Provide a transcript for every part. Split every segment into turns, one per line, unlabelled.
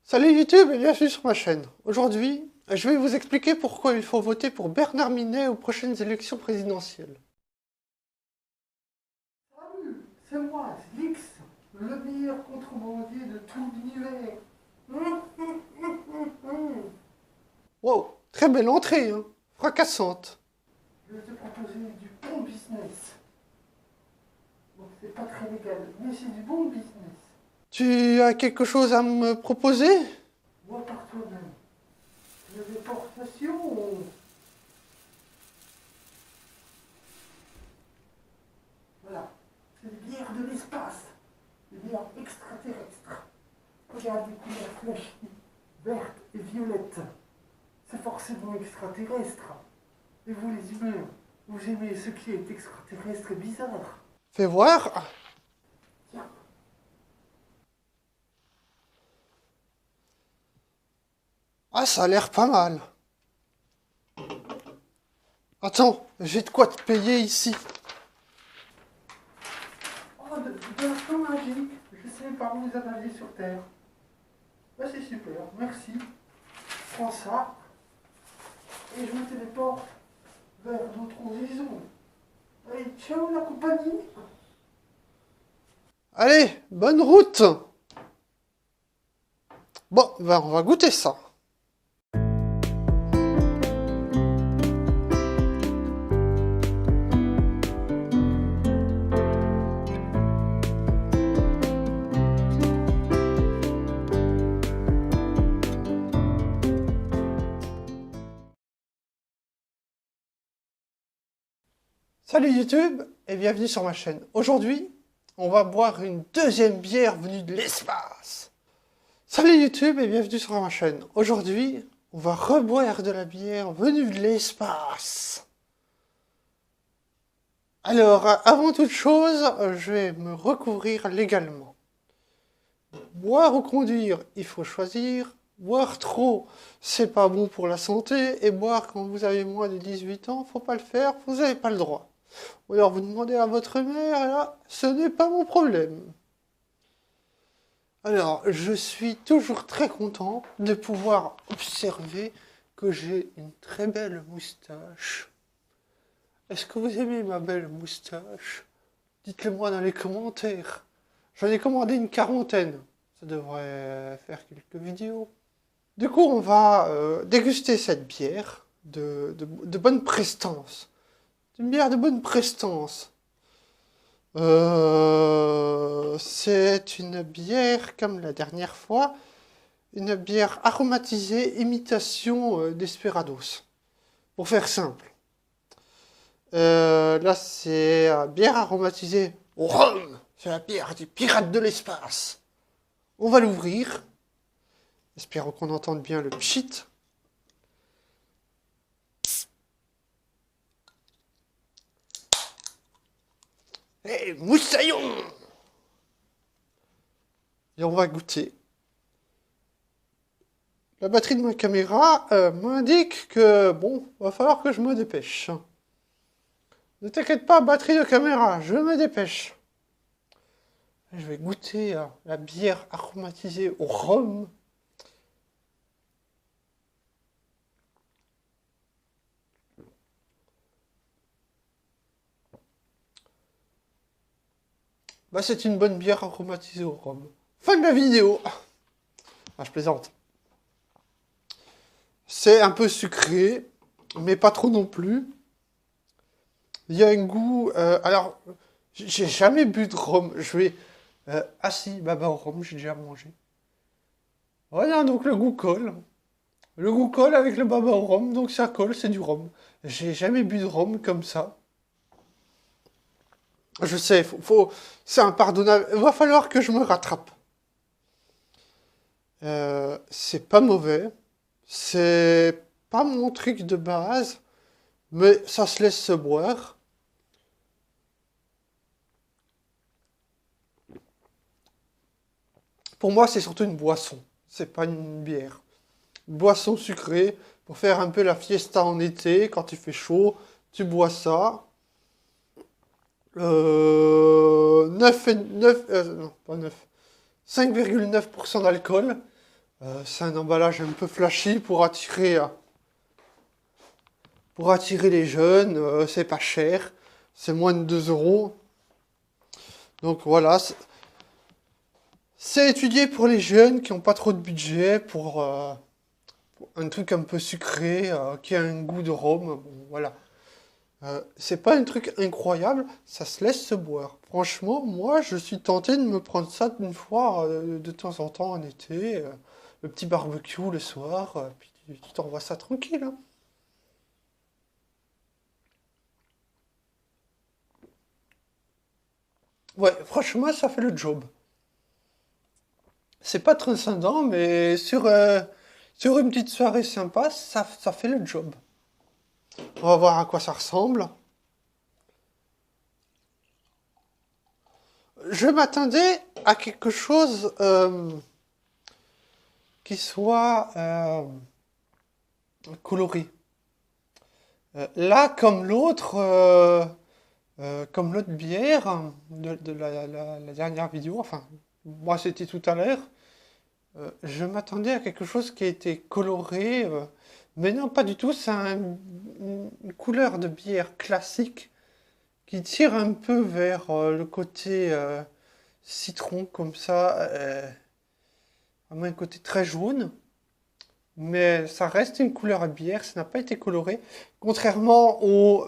Salut YouTube et bienvenue sur ma chaîne. Aujourd'hui, je vais vous expliquer pourquoi il faut voter pour Bernard Minet aux prochaines élections présidentielles.
Salut, c'est moi, Lix, le meilleur contrebandier de tout l'univers.
Wow, très belle entrée, hein, fracassante.
Je vais te proposer du bon business. Bon, c'est pas très légal, mais c'est du bon business.
Tu as quelque chose à me proposer?
Moi par toi-même. La déportation. Voilà, c'est des bières de l'espace. Des bières extraterrestres. Regarde les couleurs flashy, vertes et violettes. C'est forcément extraterrestre. Et vous les humains, vous aimez ce qui est extraterrestre et bizarre.
Fais voir.
Tiens,
Ah, ça a l'air pas mal. Attends, j'ai de quoi te payer ici.
oh, de l'instant magique, je sais par où vous avez sur Terre. Bah, c'est super, merci. Prends ça, et je me téléporte vers d'autres horizons. Allez, ciao la compagnie.
Allez, bonne route. Bon, ben on va goûter ça. Salut YouTube et bienvenue sur ma chaîne. Aujourd'hui, on va boire une deuxième bière venue de l'espace. Salut YouTube et bienvenue sur ma chaîne. Aujourd'hui, on va reboire de la bière venue de l'espace. Alors, avant toute chose, je vais me recouvrir légalement. Boire ou conduire, il faut choisir. Boire trop, c'est pas bon pour la santé. Et boire quand vous avez moins de 18 ans, faut pas le faire, vous n'avez pas le droit. Ou alors vous demandez à votre mère, et là, ce n'est pas mon problème. Alors, je suis toujours très content de pouvoir observer que j'ai une très belle moustache. Est-ce que vous aimez ma belle moustache? Dites-le moi dans les commentaires. J'en ai commandé une quarantaine. Ça devrait faire quelques vidéos. Du coup, on va déguster cette bière de bonne prestance. Une bière de bonne prestance. C'est une bière, comme la dernière fois, une bière aromatisée, imitation Desperados. Pour faire simple. Là, c'est une bière aromatisée au rhum. C'est la bière des pirates de l'espace. On va l'ouvrir. Espérons qu'on entende bien le pchit. Eh, moussaillon! Et on va goûter. La batterie de ma caméra m'indique que, bon, va falloir que je me dépêche. Ne t'inquiète pas, batterie de caméra, je me dépêche. Je vais goûter la bière aromatisée au rhum. Bah, c'est une bonne bière aromatisée au rhum. Fin de la vidéo. Ah, je plaisante. C'est un peu sucré, mais pas trop non plus. Il y a un goût... alors, j'ai jamais bu de rhum. Je vais... ah si, baba au rhum, j'ai déjà mangé. Voilà, donc le goût colle. Le goût colle avec le baba au rhum, donc ça colle, c'est du rhum. J'ai jamais bu de rhum comme ça. Je sais, c'est impardonnable. Il va falloir que je me rattrape. C'est pas mauvais. C'est pas mon truc de base. Mais ça se laisse se boire. Pour moi, c'est surtout une boisson. C'est pas une bière. Une boisson sucrée pour faire un peu la fiesta en été. Quand il fait chaud, tu bois ça. 9 non, pas 9. 5,9% d'alcool. C'est un emballage un peu flashy pour attirer les jeunes. C'est pas cher. C'est moins de 2 euros. Donc voilà. C'est étudié pour les jeunes qui n'ont pas trop de budget, pour un truc un peu sucré, qui a un goût de rhum. Bon, voilà. C'est pas un truc incroyable, ça se laisse se boire. Franchement, moi, je suis tenté de me prendre ça une fois de temps en temps en été, le petit barbecue le soir, puis tu t'envoies ça tranquille, hein. Ouais, franchement, ça fait le job. C'est pas transcendant, mais sur une petite soirée sympa, ça fait le job. On va voir à quoi ça ressemble. Je m'attendais à quelque chose qui soit coloré. Là, comme l'autre bière de la dernière vidéo, enfin, moi c'était tout à l'heure, je m'attendais à quelque chose qui était coloré, mais non, pas du tout. C'est une couleur de bière classique qui tire un peu vers le côté citron, comme ça, vraiment un côté très jaune. Mais ça reste une couleur à bière, ça n'a pas été coloré. Contrairement au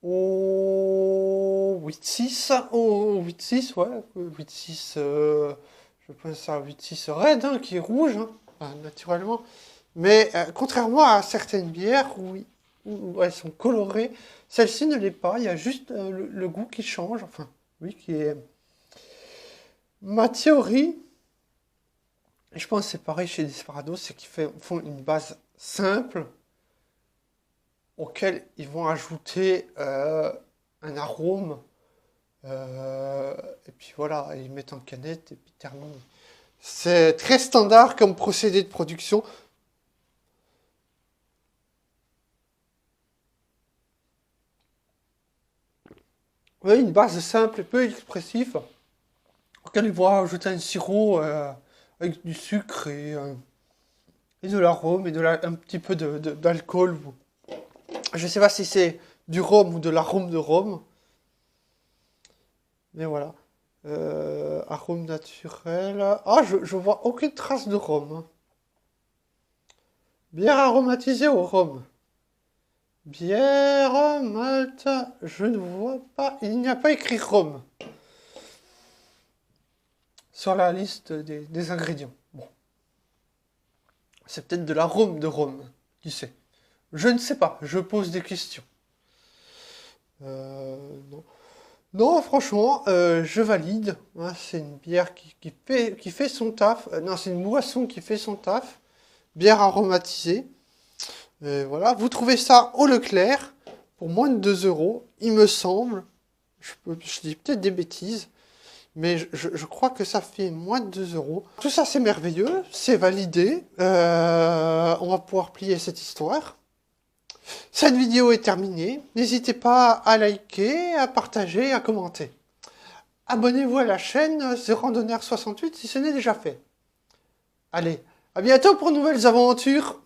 8-6, au 8-6, ouais, 8-6, je pense à 8-6 Red, hein, qui est rouge, hein, enfin, naturellement. Mais contrairement à certaines bières où elles sont colorées, celle-ci ne l'est pas, il y a juste le goût qui change, enfin, oui, qui est... Ma théorie, et je pense que c'est pareil chez Desperados, c'est qu'ils font une base simple auquel ils vont ajouter un arôme. Et puis voilà, ils mettent en canette et puis terminé. C'est très standard comme procédé de production. Oui, une base simple et peu expressif auquel ils vont ajouter un sirop avec du sucre et de l'arôme et un petit peu d'alcool. Je sais pas si c'est du rhum ou de l'arôme de rhum. Mais voilà. Arôme naturel. Ah, je vois aucune trace de rhum, hein. Bière aromatisée au rhum. Bière, malt. Je ne vois pas. Il n'y a pas écrit rhum sur la liste des ingrédients. Bon. C'est peut-être de l'arôme de rhum. Qui sait? Je ne sais pas. Je pose des questions. Non. Non, franchement, je valide, hein. C'est une bière qui fait son taf. Non, c'est une boisson qui fait son taf. Bière aromatisée. Voilà, vous trouvez ça au Leclerc pour moins de 2 euros, il me semble. Je dis peut-être des bêtises, mais je crois que ça fait moins de 2 euros. Tout ça, c'est merveilleux, c'est validé. On va pouvoir plier cette histoire. Cette vidéo est terminée. N'hésitez pas à liker, à partager, à commenter. Abonnez-vous à la chaîne The Randonneur 68 si ce n'est déjà fait. Allez, à bientôt pour de nouvelles aventures.